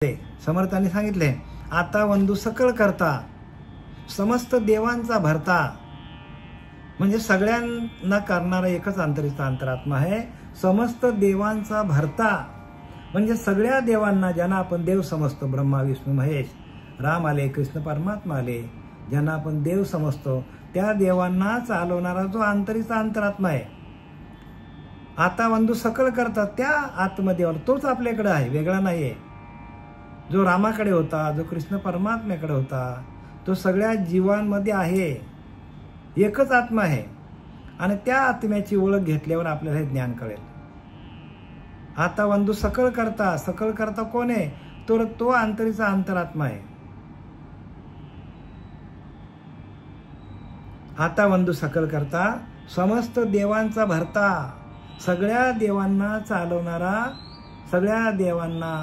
समर्थांनी सांगितले, आता वंदू सकळ करता समस्त देवांचा भरता, म्हणजे सगळ्यांना करणारा एकच अंतरीचा अंतरात्मा आहे. समस्त देवांचा भरता म्हणजे सगळ्या देवांना, ज्यांना आपण देव समजतो, ब्रह्मा विष्णू महेश, राम आले, कृष्ण परमात्मा आले, ज्यांना आपण देव समजतो, त्या देवांना चालवणारा जो अंतरीचा अंतरात्मा आहे. आता वंदू सकळ करता त्या आत्मदेवाला, तोच आपल्याकडे आहे, वेगळा नाही आहे. जो रामाकडे होता, जो कृष्ण परमात्म्याकडे होता, तो सगळ्या जीवांमध्ये आहे, एकच आत्मा आहे. आणि त्या आत्म्याची ओळख घेतल्यावर आपल्याला हे ज्ञान कळेल. आता वंदू सकळ करता, सकळ करता कोण आहे? तो अंतरीचा अंतरात्मा आहे. आता वंदू सकळ करता समस्त देवांचा भरता, सगळ्या देवांना चालवणारा, सगळ्या देवांना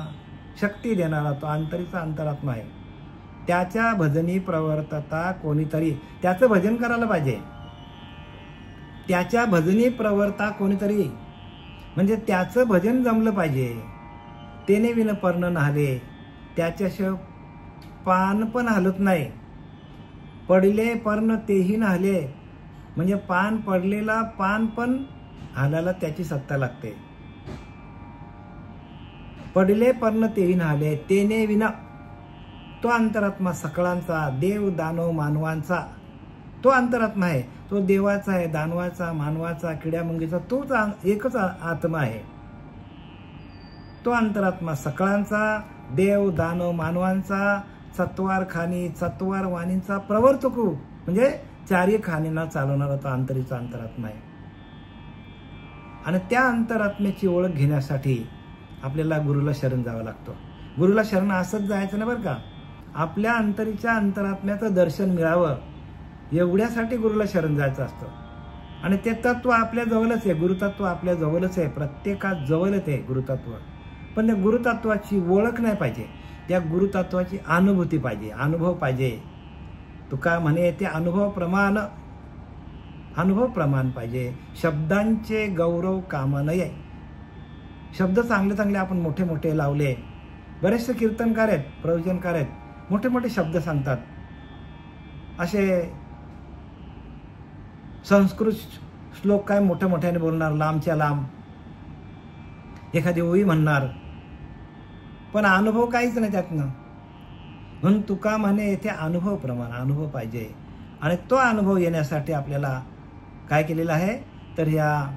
शक्ती देणारा तो अंतरीचा अंतरात्मा आहे. त्याच्या भजनी प्रवर्तता कोणीतरी, त्याचं भजन करायला पाहिजे. त्याच्या भजनी प्रवर्ता कोणीतरी म्हणजे त्याचं भजन जमलं पाहिजे. तेने विन पर्ण नाहले, त्याच्याशिवाय पान पण हलत नाही. पडले पर्ण तेही नाहले, म्हणजे पान पडलेला पान पण हालायला त्याची सत्ता लागते. पडले पर्ण तेही नाहले, तेने विना, तो अंतरात्मा सकळांचा, देव दानव मानवांचा तो अंतरात्मा आहे. तो देवाचा आहे, दानवाचा, मानवाचा, किड्यामुंगीचा, तोच एकच आत्मा आहे. तो अंतरात्मा सकळांचा, देव दानव मानवांचा, चत्वार खानी चत्वार वाणींचा प्रवर्तक, म्हणजे चारी खाणींना चालवणारा तो अंतरीचा अंतरात्मा आहे. आणि त्या अंतरात्म्याची ओळख घेण्यासाठी आपल्याला गुरुला शरण जावं लागतं. गुरुला शरण असंच जायचं नाही बरं का, आपल्या अंतरीच्या अंतरात्म्याचं दर्शन मिळावं एवढ्यासाठी गुरुला शरण जायचं असतं. आणि ते तत्व आपल्या जवळच आहे, गुरुतत्व आपल्या जवळच आहे, प्रत्येकात जवळच आहे गुरुतत्व. पण त्या गुरुतत्वाची ओळख नाही पाहिजे, त्या गुरुतत्वाची अनुभूती पाहिजे, अनुभव पाहिजे. तुका म्हणे ते अनुभव प्रमाण पाहिजे. शब्दांचे गौरव कामा नये. शब्द चांगले चांगले आपण मोठे मोठे लावले, बरेचसे कीर्तनकार आहेत, प्रवचनकार आहेत, मोठे मोठे शब्द सांगतात. असे संस्कृत श्लोक काय मोठ्या मोठ्याने बोलणार, लांबच्या लांब एखादी ओळी म्हणणार, पण अनुभव काहीच नाही त्यातनं. म्हणून तुका म्हणे येथे अनुभव प्रमाण, अनुभव पाहिजे. आणि तो अनुभव येण्यासाठी आपल्याला काय केलेलं आहे, तर या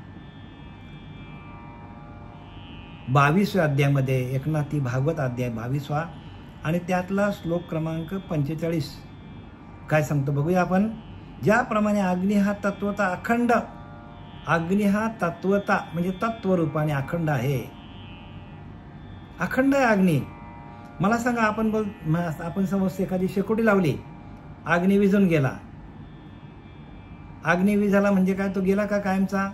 22व्या अध्यायामध्ये, एकनाथी भागवत अध्याय 22वा आणि त्यातला श्लोक क्रमांक 45 काय सांगतो बघूया आपण. ज्याप्रमाणे अग्नी हा तत्वता अखंड, अग्नी हा तत्वता म्हणजे तत्वरूपाने अखंड आहे, अखंड आहे अग्नी. मला सांगा, आपण समज एखादी शेकोटी लावली, अग्नी विझून गेला. अग्नी विझाला म्हणजे काय, तो गेला का कायमचा?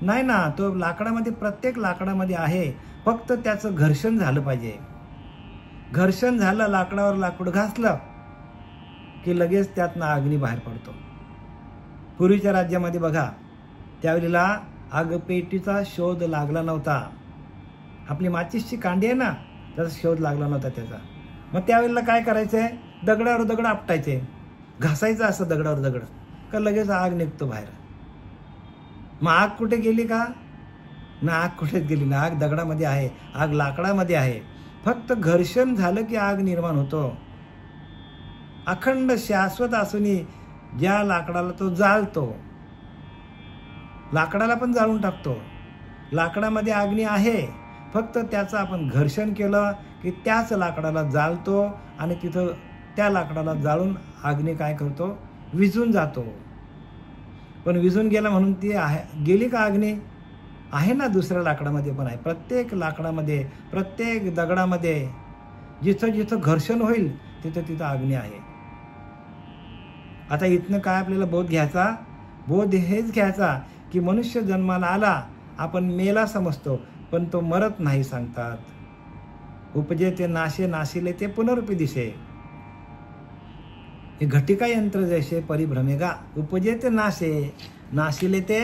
नाही ना, तो लाकडामध्ये, प्रत्येक लाकडामध्ये आहे, फक्त त्याचं घर्षण झालं पाहिजे. घर्षण झालं, लाकडावर लाकूड घासलं की लगेच त्यातनं अग्नी बाहेर पडतो. पूर्वीच्या राज्यामध्ये बघा, त्यावेळेला आगपेटीचा शोध लागला नव्हता. आपली माचीसची कांडी आहे ना, त्याचा शोध लागला नव्हता त्याचा. मग त्यावेळेला काय करायचंय, दगडावर दगड आपटायचे, घासायचं असं दगडावर दगड, का लगेच आग निघतो बाहेर. मग आग कुठे गेली का? ना, आग कुठेच गेली ना, आग दगडामध्ये आहे, आग लाकडामध्ये आहे. फक्त घर्षण झालं की आग निर्माण होतो. अखंड शाश्वत असूनही ज्या लाकडाला तो जाळतो, लाकडाला पण जाळून टाकतो. लाकडामध्ये अग्नी आहे, फक्त त्याचं आपण घर्षण केलं की त्याच लाकडाला जाळतो आणि तिथं त्या लाकडाला जाळून अग्नी काय करतो, विझून जातो. पण विझून गेला म्हणून ती गेली का अग्नी? आहे ना, दुसऱ्या लाकडामध्ये पण आहे. प्रत्येक लाकडामध्ये, प्रत्येक दगडामध्ये जिथं जिथं घर्षण होईल तिथं तिथं अग्नी आहे. आता इथनं काय आपल्याला बोध घ्यायचा? बोध हेच घ्यायचा की मनुष्य जन्माला आला, आपण मेला समजतो, पण तो मरत नाही सांगतात. उपजे ते नाशे, नाशिले ते पुनरुपी दिसे. हे घटिका यंत्र जैसे परिभ्रमेगा. उपजे ते नाशे, नाशिले ते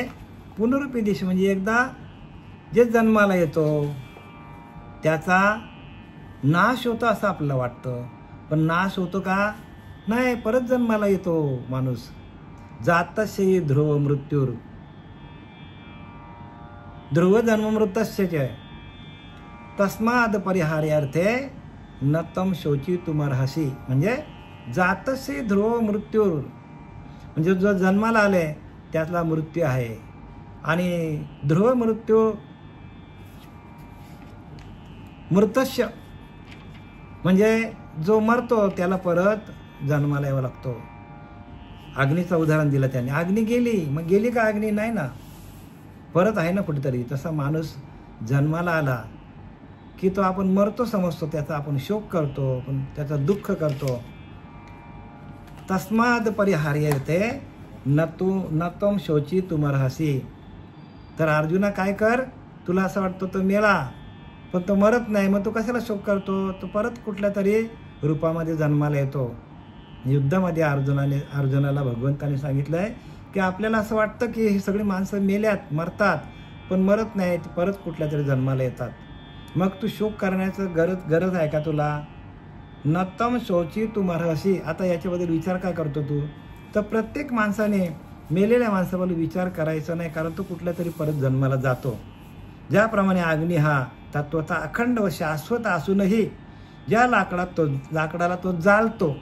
पुनरुपी दिशे, म्हणजे एकदा जे जन्माला येतो त्याचा नाश होतो असं आपल्याला वाटतं, पण नाश होतो का? नाही, परत जन्माला येतो माणूस. जातस्य ध्रुव मृत्यूर, ध्रुव जन्म मृतस्य तस्माद परिहार्यार्थे नतम शोची तुमर्हसी. म्हणजे जातस्य ध्रुव मृत्यूर म्हणजे जो जन्माला आले त्यातला मृत्यू आहे, आणि ध्रुव मृत्यू मृतस्य म्हणजे जो मरतो त्याला परत जन्माला यावं लागतो. अग्नीचं उदाहरण दिलं त्याने. अग्नी गेली, मग गेली का अग्नी? नाही ना, परत आहे ना कुठेतरी. तसा माणूस जन्माला आला की तो आपण मरतो समजतो, त्याचा आपण शोक करतो, पण त्याचं दुःख करतो. तस्माद परिहार्यते नतम शोची तुमर्हसी. तर अर्जुना काय कर, तुला असं वाटतं तो मेला पण तो मरत नाही, मग तो कशाला शोक करतो? तो परत कुठल्या तरी रूपामध्ये जन्माला येतो. युद्धामध्ये अर्जुनाला भगवंताने सांगितलंय की आपल्याला असं वाटतं की ही सगळी माणसं मेल्यात, मरतात, पण मरत नाहीत, परत कुठल्या तरी जन्माला येतात. मग तू शोक करण्याचं गरज आहे का तुला? नतम शोची तुमर्हसी. आता याच्याबद्दल विचार काय करतो तू? तर प्रत्येक माणसाने मेलेल्या माणसाबद्दल विचार करायचा नाही, कारण तो कुठल्या तरी परत जन्माला जातो. ज्याप्रमाणे अग्नी हा तत्वता अखंड व शाश्वत असूनही ज्या लाकडाला तो जाळतो,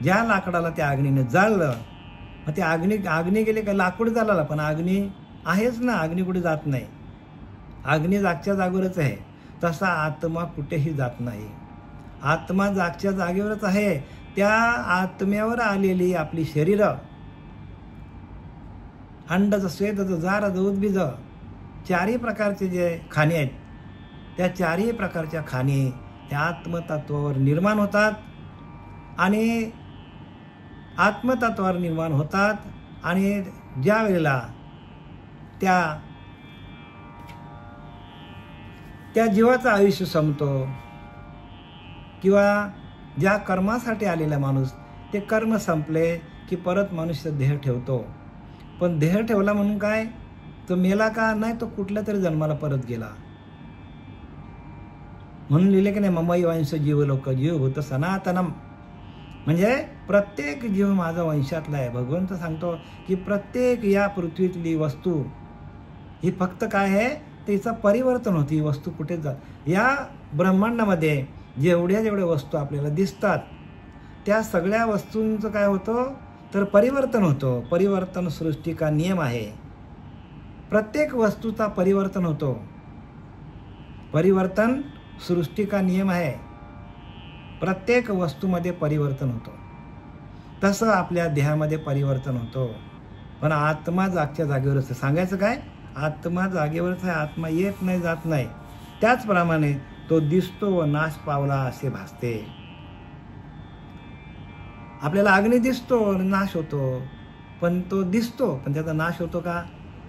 ज्या लाकडाला त्या अग्नीने जाळलं, मग ते अग्नी गेले का लाकूड जाळलं, पण अग्नी आहेच ना, अग्नी कुठे जात नाही. अग्नी जागच्या जागेवरच आहे. तसा आत्मा कुठेही जात नाही. आत्मा जागच्या जागेवरच आहे. त्या आत्म्यावर आलेली आपली शरीरं, अंडज स्वेदज जारज उद्भिज, चारही प्रकारचे जे खाणे आहेत, त्या चारही प्रकारच्या खाणे त्या आत्मतत्वावर निर्माण होतात, आणि आत्मतत्वावर निर्माण होतात, आणि ज्या वेळेला त्या जीवाचं आयुष्य संपतो, किंवा ज्या कर्मासाठी आलेला माणूस ते कर्म संपले की परत मनुष्य देह ठेवतो. पण देह ठेवला म्हणून काय तो मेला का? नाही, तो कुठल्या तरी जन्माला परत गेला. म्हणून लिहिले की नाही, ममई वंश जीव लोक जीव भूत सनातनम. म्हणजे प्रत्येक जीव माझा वंशातला आहे. भगवंत सांगतो की प्रत्येक या पृथ्वीतली वस्तू ही फक्त काय आहे, तिचं परिवर्तन होती. ही वस्तू कुठे जात, या ब्रह्मांडामध्ये जेवढ्या वस्तू आपल्याला दिसतात त्या सगळ्या वस्तूंचं काय होतं, तर परिवर्तन होतं. परिवर्तन सृष्टी का नियम आहे. प्रत्येक वस्तूचा परिवर्तन होतो. परिवर्तन सृष्टी का नियम आहे. प्रत्येक वस्तूमध्ये परिवर्तन होतो. तसं आपल्या देहामध्ये परिवर्तन होतो. पण आत्मा जागच्या जागेवरच आहे. सांगायचं काय, आत्मा जागेवरच आहे. आत्मा येत नाही, जात नाही. त्याचप्रमाणे तो दिसतो व नाश पावला असे भासते. आपल्याला अग्नी दिसतो, नाश होतो, पण तो दिसतो, पण त्याचा नाश होतो का?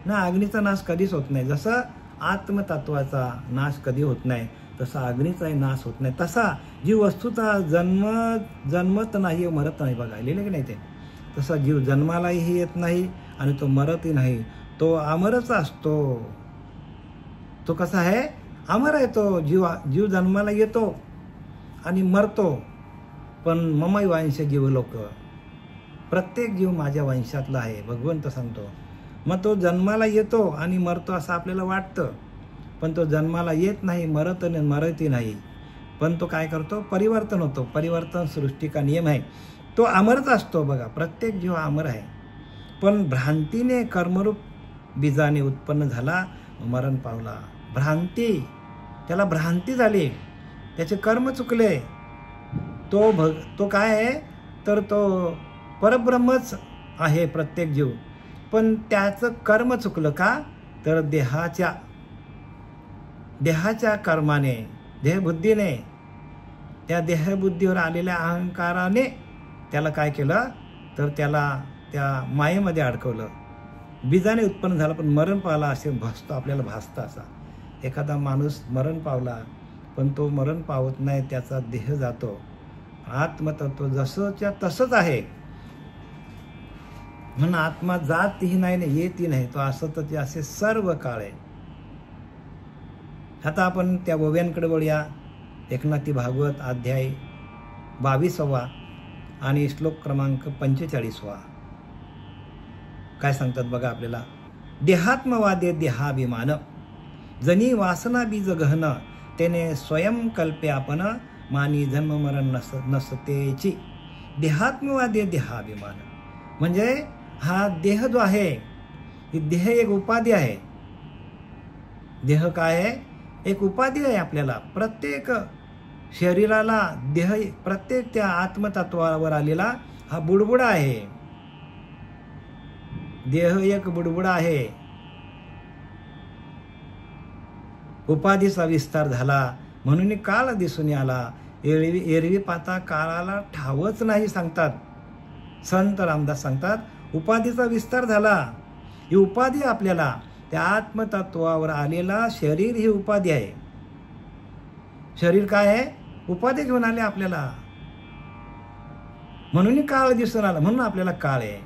ना, अग्नीचा नाश कधीच होत नाही. जसं आत्मतत्वाचा नाश कधी होत नाही, तसा अग्नीचाही नाश होत नाही. तसा जीव वस्तूचा जन्मत नाही, मरत नाही. बघा लिहिले की नाही ते. तसा जीव जन्मालाही येत नाही आणि तो मरतही नाही. तो अमरच असतो. तो कसा आहे, अमर आहे. तो जीव जन्माला येतो आणि मरतो, पण ममई वंश जीव लोक, प्रत्येक जीव माझ्या वंशातला आहे भगवंत सांगतो. मग तो जन्माला येतो आणि मरतो असं आपल्याला वाटतं, पण तो जन्माला येत नाही, मरतही नाही. पण तो काय करतो, परिवर्तन होतो. परिवर्तन सृष्टी का नियम आहे. तो अमरच असतो. बघा प्रत्येक जीव अमर आहे, पण भ्रांतीने कर्मरूप बीजाने उत्पन्न झाला, मरण पावला. त्याला भ्रांती झाली, त्याचे कर्म चुकले. तो काय आहे, तर तो परब्रह्मच आहे प्रत्येक जीव, पण त्याचं कर्म चुकलं का? तर देहाच्या कर्माने, देहबुद्धीने, त्या देहबुद्धीवर आलेल्या अहंकाराने त्याला काय केलं, तर त्याला त्या मायेमध्ये अडकवलं. बीजाने उत्पन्न झालं, पण मरण पावला असे भासतो, आपल्याला भासतं. असा एखादा माणूस मरण पावला, पण तो मरण पावत नाही, त्याचा देह जातो. आत्मतत्व जसंच्या तसंच आहे. म्हणून आत्मा जातही नाही, येतही नाही. तो असतच असे सर्व काळ आहे. आता आपण त्या ओव्यांकडे वळूया. एकनाथी भागवत अध्याय 22 आणि श्लोक क्रमांक 45. काय सांगतात बघा आपल्याला. देहात्मवादे देहाभिमान, जनी वासना बीज गहन, तेने स्वयं कल्पे आपण, मानी जन्म मरण नसतेची. देहात्मवादे देहाभिमान म्हणजे हा देह जो आहे, देह एक उपाधी आहे. देह काय आहे? एक उपाधी आहे. आपल्याला प्रत्येक शरीराला देह, प्रत्येक त्या आत्मतत्वावर आलेला हा बुडबुडा आहे. देह एक बुडबुडा आहे. उपाधीचा विस्तार झाला म्हणून काळ दिसून आला. एरवी पाता काळाला ठावच नाही सांगतात संत रामदास. सांगतात उपाधीचा विस्तार झाला. ही उपाधी आपल्याला त्या आत्मतत्वावर आलेला शरीर ही उपाधी आहे. शरीर काय आहे? उपाधी घेऊन आले आपल्याला, म्हणून काळ दिसून आला. म्हणून आपल्याला काळ आहे.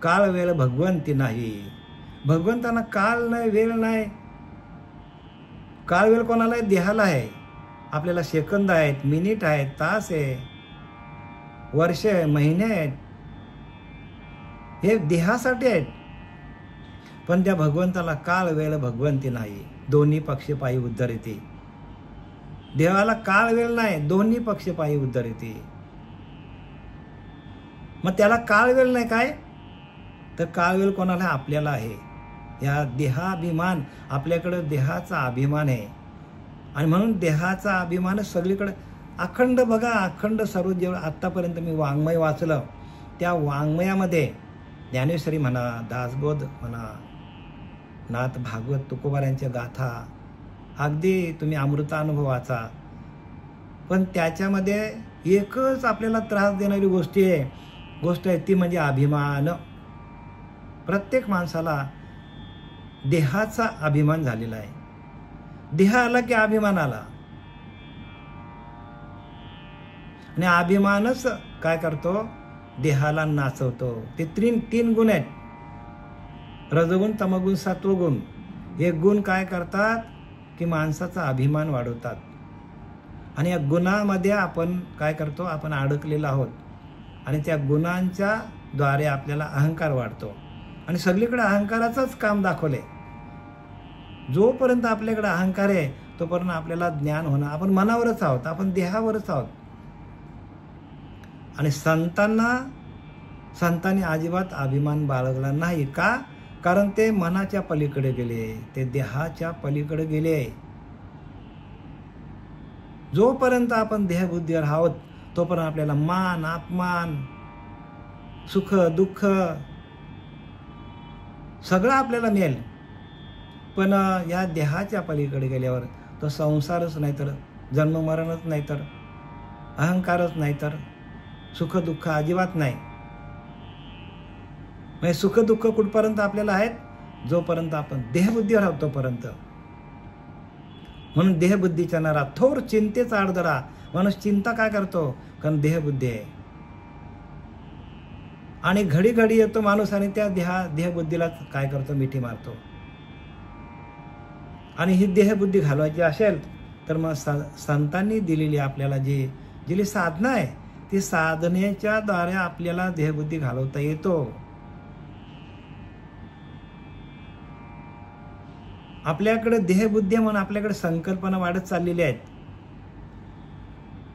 काळ वेळ भगवंती नाही. भगवंतांना काळ नाही, वेळ नाही. काळ वेळ कोणाला आहे? देहाला आहे. आपल्याला सेकंद आहेत, मिनिट आहेत, तास आहे, वर्ष आहे, महिने आहेत. हे देहासाठी आहेत. पण त्या भगवंताला काळ वेळ भगवंती नाही. दोन्ही पक्ष पायी उद्धरिते. देवाला काळ वेळ नाही, दोन्ही पक्ष पायी उद्धरिते. मग त्याला काळ वेळ नाही काय? तर काळ वेळ कोणाला? आपल्याला आहे. या देहाभिमान, आपल्याकडे देहाचा अभिमान आहे. आणि म्हणून देहाचा अभिमान सगळीकडे अखंड बघा, अखंड सर्व जेवढं आत्तापर्यंत मी वाङ्मय वाचलं, त्या वाङ्मयामध्ये ज्ञानेश्वरी म्हणा, दासबोध म्हणा, नाथ भागवत तुकोबारांच्या गाथा, अगदी तुम्ही अमृतानुभव वाचा, पण त्याच्यामध्ये एकच आपल्याला त्रास देणारी गोष्ट आहे ती म्हणजे अभिमान. प्रत्येक माणसाला देहाचा अभिमान झालेला आहे. देह आला की अभिमान आला. आणि अभिमानच काय करतो? देहाला नाचवतो. ते तीन गुण आहेत, रजगुण, तमगुण, सत्वगुण. हे गुण काय करतात की माणसाचा अभिमान वाढवतात. आणि या गुणामध्ये आपण काय करतो? आपण अडकलेलो आहोत. आणि त्या गुणांच्या द्वारे आपल्याला अहंकार वाढतो. आणि सगळीकडे अहंकाराचंच काम दाखवले. जोपर्यंत आपल्याकडे अहंकार आहे तोपर्यंत आपल्याला ज्ञान होणं. आपण मनावरच आहोत, आपण देहावरच आहोत. आणि संतांनी अजिबात अभिमान बाळगला नाही. का? कारण ते मनाच्या पलीकडे गेले, ते देहाच्या पलीकडे गेले. जोपर्यंत आपण देहबुद्धीवर आहोत तोपर्यंत आपल्याला मान, अपमान, सुख, दुःख सगळं आपल्याला मिळेल. पण या देहाच्या पलीकडे गेल्यावर तो संसारच नाही, तर जन्म मरणच नाही, तर अहंकारच नाही, तर सुख दुःख अजिबात नाही. म्हणजे सुख दुःख कुठपर्यंत आपल्याला आहेत? जोपर्यंत आपण देहबुद्धीवर आहोत तोपर्यंत. म्हणून देहबुद्धीच्या नरा थोर चिंतेचा आडदरा. माणूस चिंता काय करतो? कारण देहबुद्धी आहे. आणि घडी घडी येतो माणूस आणि त्या देहबुद्धीला काय करतो? मिठी मारतो. आणि ही देहबुद्धी घालवायची असेल तर मग संतांनी दिलेली आपल्याला जी साधना आहे, ती साधनेच्या द्वारे आपल्याला देहबुद्धी घालवता येतो. आपल्याकडे देहबुद्धी म्हणून आपल्याकडे संकल्पना वाढत चाललेली आहेत.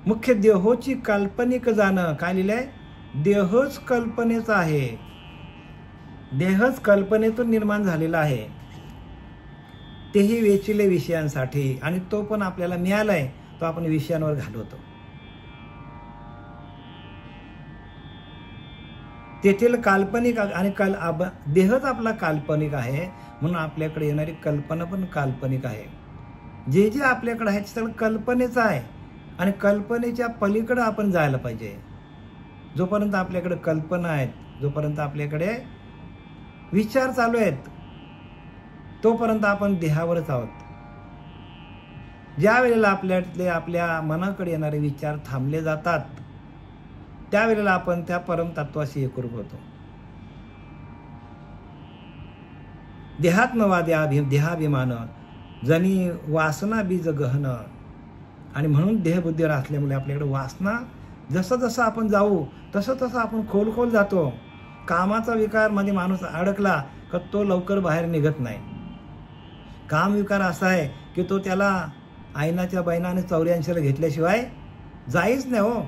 मुख्य देहोची काल्पनिक जाणं. काय लिहिलंय? देहच कल्पनेचा आहे. देहच कल्पनेतून निर्माण झालेला आहे. तेही वेचिले विषयांसाठी. आणि तो पण आपल्याला मिळालाय, तो आपण विषयांवर घालवतो. तेथील काल्पनिक आणि देहच आपला काल्पनिक आहे, म्हणून आपल्याकडे येणारी कल्पना पण काल्पनिक आहे. जे आपल्याकडे आहे ते सगळं कल्पनेचं आहे. आणि कल्पनेच्या पलीकडे आपण जायला पाहिजे. जोपर्यंत आपल्याकडे कल्पना आहेत, जोपर्यंत आपल्याकडे विचार चालू आहेत, तोपर्यंत आपण देहावरच आहोत. ज्या वेळेला आपल्या मनाकडे येणारे विचार थांबले जातात, त्यावेळेला आपण त्या परमतत्वाशी एकरूप होतो. देहात्मवादी देहाभिमान, जनी वासना बीज गहन. आणि म्हणून देहबुद्धीवर असल्यामुळे आपल्याकडे वासना जसं जसं आपण जाऊ तसं तसं आपण खोल जातो. कामाचा विकार मध्ये माणूस अडकला तर तो लवकर बाहेर निघत नाही. काम विकार असा आहे की तो त्याला आईनाच्या बैनाने 84ला घेतल्याशिवाय जाईच नाही हो.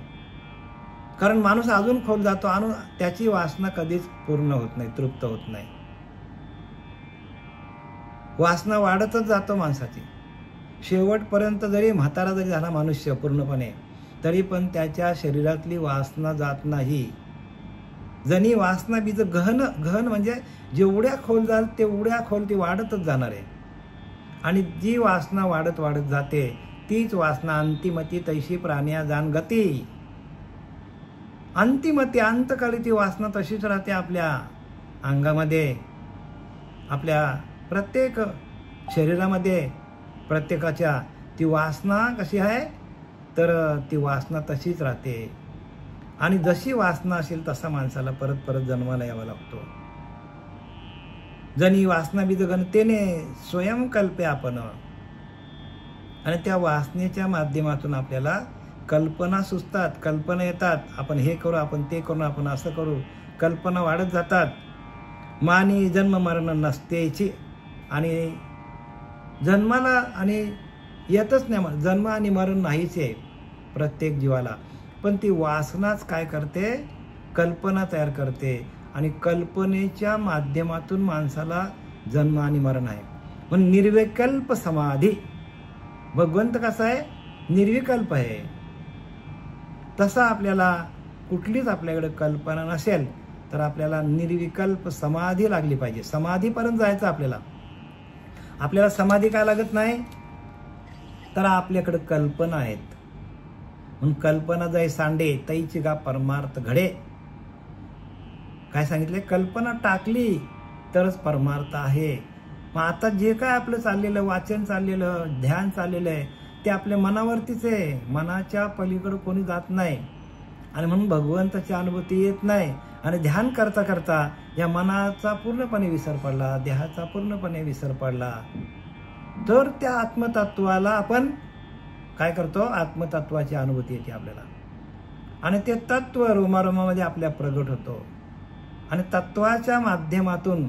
कारण माणूस अजून खोल जातो आणि त्याची वासना कधीच पूर्ण होत नाही, तृप्त होत नाही. वासना वाढतच जातो माणसाची. शेवटपर्यंत जरी म्हातारा जरी झाला मनुष्य पूर्णपणे, तरी पण त्याच्या शरीरातली वासना जात नाही. जणी वासना बीज गहन म्हणजे जेवढ्या खोल जाल तेवढ्या खोल ती वाढतच जाणार आहे. आणि जी वासना वाढत जाते तीच वासना अंतिमती तैशी प्राण्या जाण गती. अंतिमती अंतकाळी ती वासना तशीच राहते आपल्या अंगामध्ये, आपल्या प्रत्येक शरीरामध्ये. प्रत्येकाच्या ती वासना कशी आहे तर ती वासना तशीच राहते. आणि जशी वासना असेल तसा माणसाला परत जन्माला यावा लागतो. जनी वासना बीज गणतेने स्वयंकल्पे आपण. आणि त्या वासनेच्या माध्यमातून आपल्याला कल्पना सुचतात, कल्पना येतात. आपण हे करू, आपण ते करू, आपण असं करू. कल्पना वाढत जातात. मानी जन्म मरण नसतेची. आणि जन्माला आणि येतच नाही, जन्म आणि मरण नाहीच आहे प्रत्येक जीवाला. पण ती वासनाच काय करते, कल्पना तयार करते. आणि कल्पनेच्या माध्यमातून माणसाला जन्म आणि मरण आहे. म्हणून निर्विकल्प समाधी. भगवंत कसा आहे, निर्विकल्प आहे. तसा आपल्याला कुठलीच आपल्याकडे कल्पना नसेल तर आपल्याला निर्विकल्प समाधी लागली पाहिजे. समाधीपर्यंत जायचं आपल्याला. आपल्याला समाधी काय लागत नाही तर आपल्याकडे कल्पना आहेत. म्हणून कल्पना जाय सांडे तैची गा परमार्थ घडे. काय सांगितले, कल्पना टाकली तरच परमार्थ आहे. मग आता जे काय आपलं चाललेलं वाचन चाललेलं, ध्यान चाललेलं आहे ते आपल्या मनावरतीच आहे. मनाच्या पलीकडे कोणी जात नाही. आणि म्हणून भगवंताची अनुभूती येत नाही. आणि ध्यान करता करता या मनाचा पूर्णपणे विसर पडला, देहाचा पूर्णपणे विसर पडला, तर त्या आत्मतत्वाला आपण काय करतो, आत्मतत्वाची अनुभूती येते आपल्याला. आणि ते तत्व रोमारोमामध्ये आपल्या प्रगट होतो. आणि तत्वाच्या माध्यमातून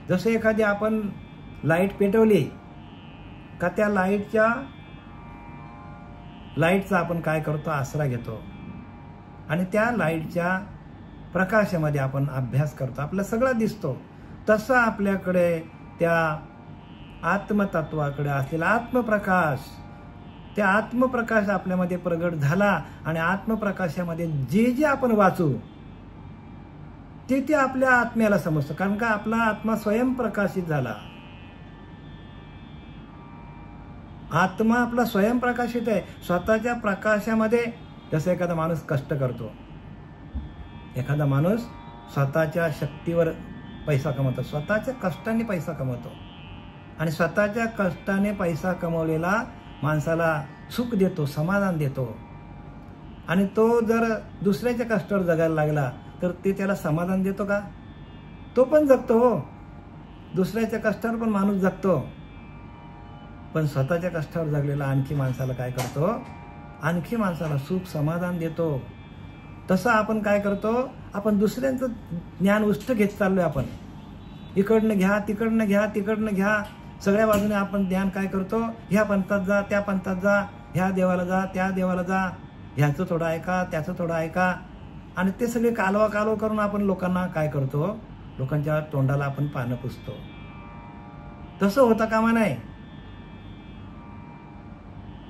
जसं एखादी आपण लाईट पेटवली का त्या लाईटचा आपण काय करतो, आसरा घेतो. आणि त्या लाईटच्या प्रकाशामध्ये आपण अभ्यास करतो, आपल्याला सगळं दिसतो. तसं आपल्याकडे त्या आत्मतत्वाकडे असलेला आत्मप्रकाश, त्या आत्मप्रकाश आपल्यामध्ये प्रगट झाला. आणि आत्मप्रकाशामध्ये जे जे आपण वाचू ते आपल्या आत्म्याला समजतं. कारण का आपला आत्मा स्वयंप्रकाशित झाला. आत्मा आपला स्वयंप्रकाशित आहे. स्वतःच्या प्रकाशामध्ये जसं एखादा माणूस कष्ट करतो, एखादा माणूस स्वतःच्या शक्तीवर पैसा कमवतो, स्वतःच्या कष्टाने पैसा कमवतो. आणि स्वतःच्या कष्टाने पैसा कमवलेला माणसाला सुख देतो, समाधान देतो. आणि तो जर दुसऱ्याच्या कष्टावर जगायला लागला तर ते त्याला समाधान देतो का? तो पण जगतो हो, दुसऱ्याच्या कष्टावर पण माणूस जगतो. पण स्वतःच्या कष्टावर जगलेला आणखी माणसाला काय करतो, आणखी माणसाला सुख समाधान देतो. तसं आपण काय करतो, आपण दुसऱ्यांचं ज्ञान उष्ट घेत चाललोय. आपण इकडनं घ्या, तिकडनं घ्या, तिकडनं घ्या, सगळ्या बाजूने आपण ज्ञान काय करतो, ह्या पंथात जा, त्या पंथात जा, ह्या देवाला जा, त्या देवाला जा, ह्याचं थोडं ऐका, त्याचं थोडं ऐका. आणि ते सगळे कालवा करून आपण लोकांना काय करतो, लोकांच्या तोंडाला आपण पानं पुसतो. तसं होता कामा नाही.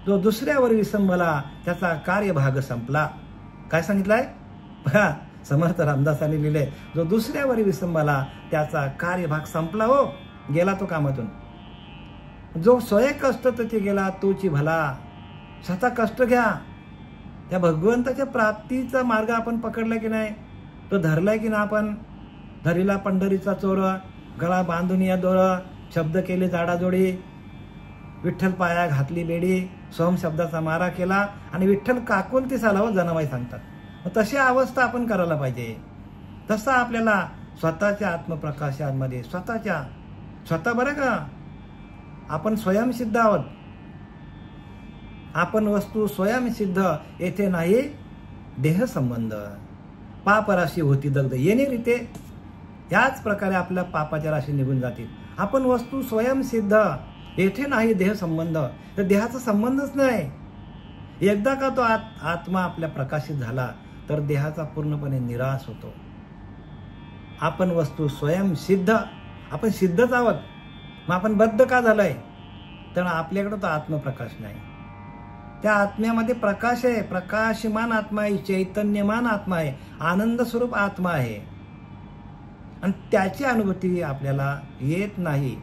जो दुसऱ्यावर विसंबला त्याचा कार्यभाग संपला. काय सांगितलंय बघा, समर्थ रामदासांनी लिहिले, जो दुसऱ्यावर विसंबला त्याचा कार्यभाग संपला हो, गेला तो कामातून. जो स्वयं कष्ट त्याची गेला तोची भला. स्वतः कष्ट घ्या. त्या भगवंताच्या प्राप्तीचा मार्ग आपण पकडला की नाही, तो धरलाय की ना आपण. धरीला पंढरीचा चोर, गळा बांधून या दोर, शब्द केले जाडाजोडी, विठ्ठल पाया घातली बेडी, सोम शब्दाचा मारा केला. आणि विठ्ठल काकुलती सालावं जनाबाई सांगतात. मग तशी अवस्था आपण करायला पाहिजे. तसं आपल्याला स्वतःच्या आत्मप्रकाशांमध्ये स्वतः बरं का, आपण स्वयंसिद्ध आहोत. आपण वस्तू स्वयंसिद्ध, येथे नाही देह संबंध. पाप राशी होती दग्ध येणे रीते. याच प्रकारे आपल्या पापाच्या राशी निघून जातील. आपण वस्तू स्वयंसिद्ध, येथे नाही देह संबंध. तर देहाचा संबंधच नाही. एकदा का तो आत्मा आपल्या प्रकाशित झाला तर देहाचा पूर्णपणे निराश होतो. आपण वस्तू स्वयंसिद्ध, आपण सिद्धच आहोत. मग आपण बद्ध का झालोय? तर आपल्याकडे तो आत्मप्रकाश नाही. त्या आत्म्यामध्ये प्रकाश आहे, प्रकाशमान आत्मा आहे, चैतन्यमान आत्मा आहे, आनंद स्वरूप आत्मा आहे. आणि त्याची अनुभूती आपल्याला येत नाही.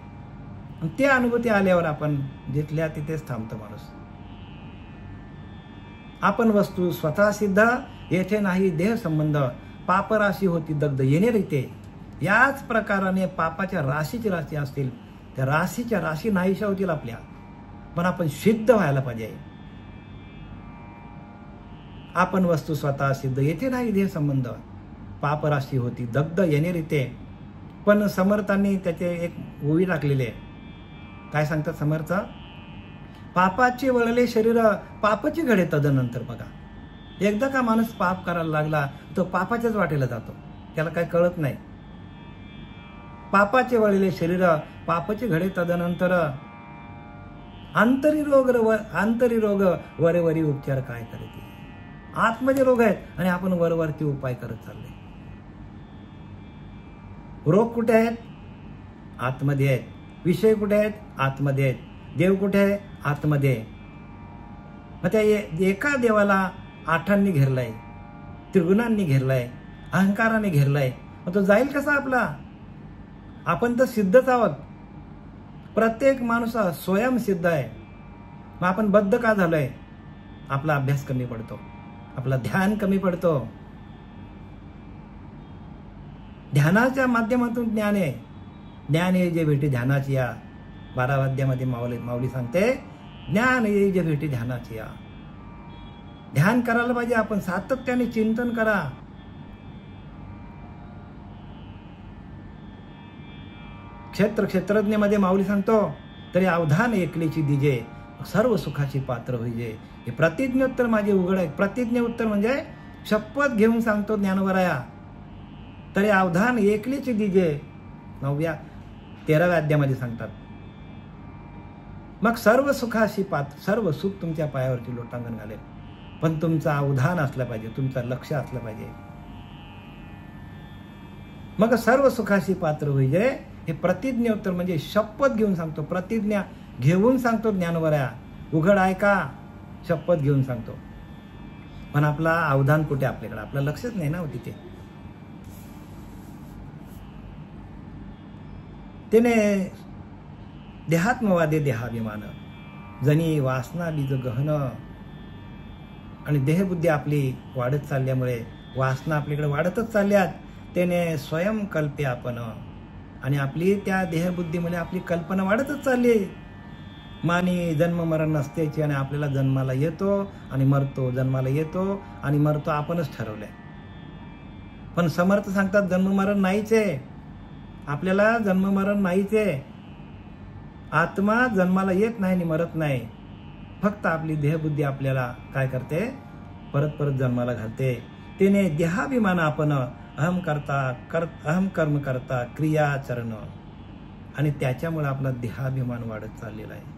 ते अनुभूती आल्यावर आपण जिथल्या तिथेच थांबतो माणूस. आपण वस्तू स्वतः सिद्ध, येथे नाही देह संबंध. पापराशी होती दग्ध येणे रीते. याच प्रकाराने पापाच्या राशीची राशी असतील, त्या राशीच्या राशी नाहीशा होतील आपल्या. पण आपण सिद्ध व्हायला पाहिजे. आपण वस्तू स्वतः सिद्ध, येथे नाही देह संबंध. पापराशी होती दग्ध येणे रीते. पण समर्थांनी त्याचे एक ओवी टाकलेले. काय सांगतात समर्थ? पापाचे वळले शरीर, पापाचे घडे तदनंतर. बघा, एकदा का माणूस पाप करायला लागला तो पापाच्याच वाटेला जातो, त्याला काय कळत नाही. पापाचे वळले शरीर, पापाचे घडे तदनंतर. आंतरी रोग वरवरी उपचार काय करते. आतमध्ये रोग आहेत आणि आपण वरवरती उपाय करत चालले. रोग कुठे आहेत? आतमध्ये आहेत. विषय कुठे आहेत? आतमध्ये आहेत. देव कुठे आहे? आतमध्ये. मग त्या एका देवाला आठांनी घेरलाय, त्रिगुणांनी घेरलाय, अहंकाराने घेरलाय. मग तो जाईल कसा आपला? आपण तर सिद्धच आहोत. प्रत्येक माणूस स्वयंसिद्ध आहे. मग आपण बद्ध का झालोय? आपला अभ्यास कमी पडतो, आपला ध्यान कमी पडतो. ध्यानाच्या माध्यमातून ज्ञान आहे. ज्ञान ये जे भेटी ध्यानाची या. 12 अध्यायामध्ये माऊली सांगते, ज्ञान ये जे भेटी ध्यानाची या. ध्यान करायला पाहिजे. आपण सातत्याने चिंतन करा. क्षेत्रज्ञ माऊली सांगतो, तरी अवधान एकलेची दिजे, सर्व सुखाची पात्र होईजे. हे प्रतिज्ञोत्तर माझे उघड आहे. प्रतिज्ञ उत्तर म्हणजे शपथ घेऊन सांगतो ज्ञानवराया, तरी अवधान एकलेची दिजे. 13व्या अध्यायामध्ये सांगतात. मग सर्व सुखाशी पात्र, सर्व सुख तुमच्या पायावरती लोटांगण घालेल. पण तुमचं अवधान असलं पाहिजे, तुमचं लक्ष असलं पाहिजे. मग सर्व सुखाशी पात्र होईजे. हे प्रतिज्ञोत्तर म्हणजे शपथ घेऊन सांगतो. प्रतिज्ञा घेऊन सांगतो ज्ञानवराया. उघड आहे का? शपथ घेऊन सांगतो. पण आपला अवधान कुठे? आपल्याकडे आपलं लक्षच नाही ना तिथे. त्याने देहात्मवादे देहाभिमान, जनी वासना बीज गहन. आणि देहबुद्धी आपली वाढत चालल्यामुळे वासना आपल्याकडे वाढतच चालल्यात. त्याने स्वयंकल्पे आपण, आणि आपली त्या देहबुद्धीमुळे आपली कल्पना वाढतच चालली. मानी जन्म मरण नसतेची, आणि आपल्याला जन्माला येतो आणि मरतो, जन्माला येतो आणि मरतो आपणच ठरवलंय. पण समर्थ सांगतात जन्म मरण नाहीच आहे. आपल्याला जन्म मरण नाहीच आहे. आत्मा जन्माला येत नाही आणि मरत नाही. फक्त आपली देहबुद्धी आपल्याला काय करते? परत परत जन्माला घालते. त्याने देहाभिमान आपण अहम कर्म करता क्रियाचरण, आणि त्याच्यामुळे आपला देहाभिमान वाढत चाललेला आहे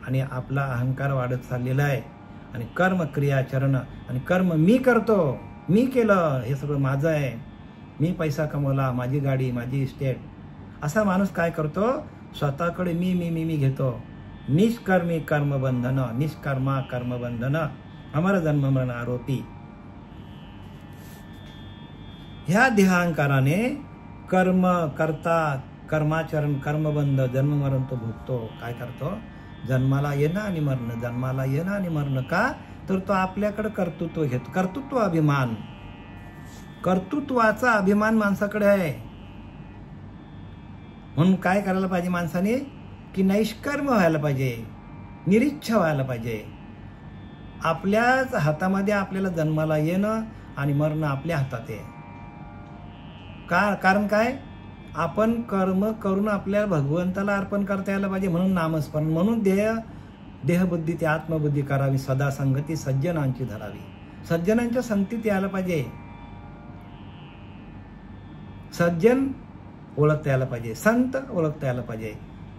आणि आपला अहंकार वाढत चाललेला आहे. आणि कर्म क्रियाचरण, आणि कर्म मी करतो, मी केलं, हे सगळं माझं आहे, मी पैसा कमवला, माझी गाडी, माझी इस्टेट. असा माणूस काय करतो? स्वतःकडे मी मी मी मी घेतो. निष्कर्मी कर्मबंधन, निष्कर्मा कर्मबंधन, अमर जन्म मरण आरोपी. ह्या देहांकाराने कर्म करता, कर्माचरण, कर्मबंध, जन्म मरण तो भोगतो. काय करतो? जन्माला येणं आणि मरणं, जन्माला येणं आणि मरणं. का? तर तो आपल्याकडे कर्तृत्व घेतो. कर्तृत्व अभिमान, कर्तृत्वाचा अभिमान माणसाकडे आहे. म्हणून काय करायला पाहिजे माणसाने? की नैष्कर्म व्हायला पाहिजे, निरीच्छ व्हायला पाहिजे. आपल्याच हातामध्ये आपल्याला जन्माला येणं आणि मरणं आपल्या हातात आहे. कारण काय? आपण कर्म करून आपल्याला भगवंताला अर्पण करता यायला पाहिजे. म्हणून नामस्मरण, म्हणून ध्येय देहबुद्धी ते आत्मबुद्धी करावी, सदा संगती सज्जनांची धरावी. सज्जनांच्या संगतीत यायला पाहिजे, सज्जन ओळखता यायला पाहिजे, संत ओळखता यायला पाहिजे.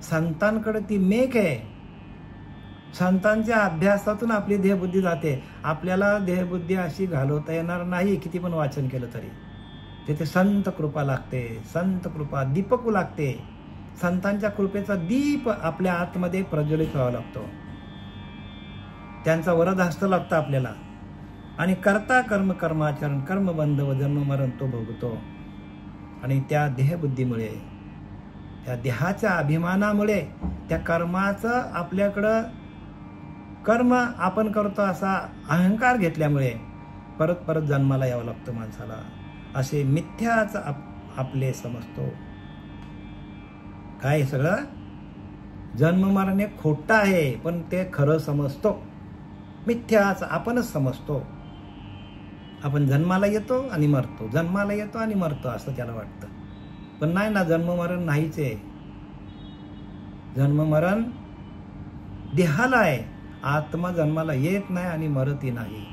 संतांकडे ती मेघ आहे. संतांच्या अभ्यासातून आपली देहबुद्धी जाते. आपल्याला देहबुद्धी अशी घालवता येणार नाही किती पण वाचन केलं तरी. तिथे संत कृपा लागते, संत कृपा दीपकू लागते. संतांच्या कृपेचा दीप आपल्या आतमध्ये प्रज्वलित व्हावा लागतो. त्यांचा वरद हस्त लागतं आपल्याला. आणि करता कर्म कर्माचरण कर्मबंध व जन्म मरण तो भोगतो. आणि त्या देहबुद्धीमुळे, त्या देहाच्या अभिमानामुळे, त्या कर्माचं आपल्याकडं कर्म आपण करतो असा अहंकार घेतल्यामुळे परत परत जन्माला यावं लागतं माणसाला. असे मिथ्याच आपले समजतो. काय सगळं जन्म मरण हे खोटं आहे, पण ते खरं समजतो. मिथ्याच आपणच समजतो. आपण जन्माला येतो आणि मरतो, जन्माला येतो आणि मरतो असं त्याला वाटतं. पण नाही ना, जन्म मरण नाहीच आहे. जन्म मरण देहाला आहे. आत्मा जन्माला येत नाही आणि मरतही नाही.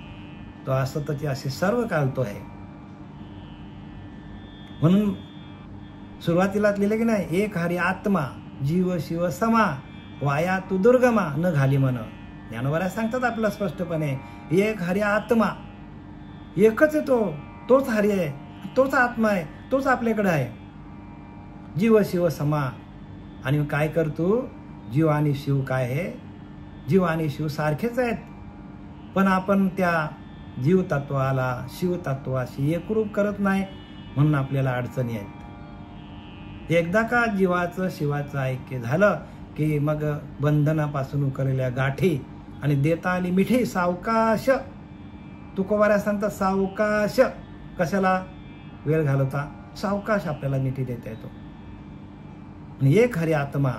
तो असतची असे सर्व कालतो आहे. म्हणून सुरुवातीलाच लिहिले की नाही, एक हरी आत्मा जीव शिव समा वाया तू दुर्गमा न घाली मन. ज्ञानोबा सांगतात आपला स्पष्टपणे, एक हरी आत्मा, एकच आहे तो, तोच हरी आहे, तोच आत्मा आहे, तोच आपल्याकडे आहे. जीव शिव समा. आणि काय करतो, जीव आणि शिव काय आहे, जीव आणि शिव सारखेच आहेत. पण आपण त्या जीव तत्वाला शिव तत्वाशी एकरूप करत नाही, म्हणून आपल्याला अडचणी आहेत. एकदा का जीवाचं शिवाचं ऐक्य झालं की मग बंधनापासून उकरलेल्या गाठी आणि देता आली मिठी सावकाश. तुकोबाऱ्या सांगतात सावकाश. कशाला वेळ घालवता, सावकाश आपल्याला मिठी देता येतो. आणि एक हरी आत्मा,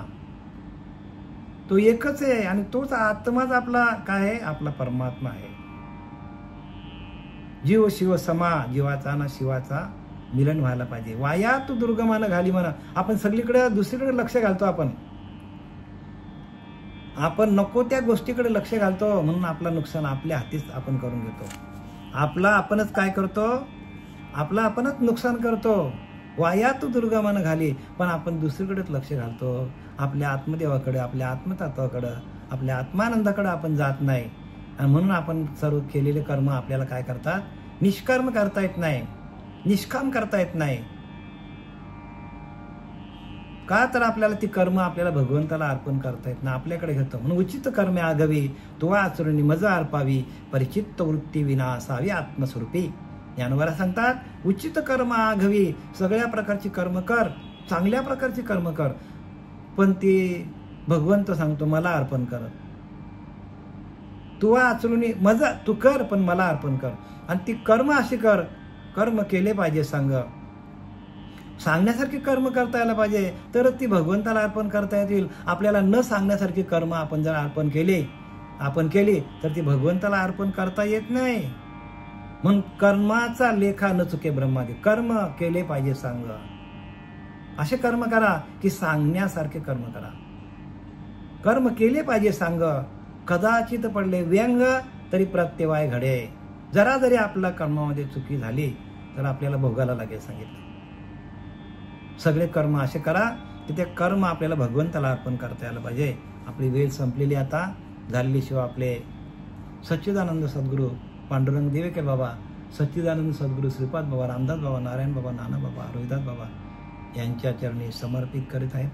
तो एकच आहे आणि तोच आत्माच आपला काय आहे, आपला परमात्मा आहे. जीव शिव समा, जीवाचा ना शिवाचा मिलन व्हायला पाहिजे. वाया तू दुर्गमान घाली म्हणा. आपण सगळीकडे दुसरीकडे लक्ष घालतो. आपण नको त्या गोष्टीकडे लक्ष घालतो, म्हणून आपलं नुकसान आपल्या हातीच आपण करून घेतो. आपला आपणच काय करतो, आपलं आपणच नुकसान करतो. वाया तू दुर्गमान घाली, पण आपण दुसरीकडेच लक्ष घालतो. आपल्या आत्मदेवाकडे, आपल्या आत्मतत्वाकडे, आपल्या आत्मानंदाकडे आपण जात नाही. आणि म्हणून आपण सर्व केलेले कर्म आपल्याला काय करतात, निष्कर्म करता येत नाही, निष्काम करता येत नाही. का तर आपल्याला ती कर्म आपल्याला भगवंताला अर्पण करता येत नाही, आपल्याकडे घेतो. म्हणून उचित कर्मे आघवी तुवा आचरणी मज अर्पावी, परिचित्त वृत्ती विना असावी आत्मस्वरूपी. ज्ञानोबा सांगतात, उचित कर्म आघवी, सगळ्या प्रकारची कर्म कर, चांगल्या प्रकारची कर्म कर, पण ती भगवंत सांगतो मला अर्पण कर. तुवा आचरणी मज, तू कर पण मला अर्पण कर. आणि ती कर्म अशी कर, कर्म केले पाहिजे. सांगण्यासारखी कर्म करता यायला पाहिजे, तर ती भगवंताला अर्पण करता येतील. आपल्याला न सांगण्यासारखी कर्म आपण जर अर्पण केली तर ती भगवंताला अर्पण करता येत नाही. म्हणून कर्माचा लेखा न चुके ब्रह्मादि. कर्म केले पाहिजे सांग, असे कर्म करा की सांगण्यासारखे कर्म करा. कर्म केले पाहिजे सांग, कदाचित पडले व्यंग तरी प्रत्यवाय घडे. जरा जरी आपल्या कर्मामध्ये चुकी झाली तर आपल्याला भोगायला लागेल सांगितलं. सगळे कर्म असे करा की ते कर्म आपल्याला भगवंताला अर्पण करता यायला पाहिजे. आपली वेळ संपलेली आता झालेली. शिवाय आपले सच्चिदानंद सद्गुरू पांडुरंग देवेकर बाबा, सच्चिदानंद सद्गुरू श्रीपाद बाबा, रामदास बाबा, नारायण बाबा, नाना बाबा, रोहिदास बाबा यांच्या चरणी समर्पित करीत आहेत.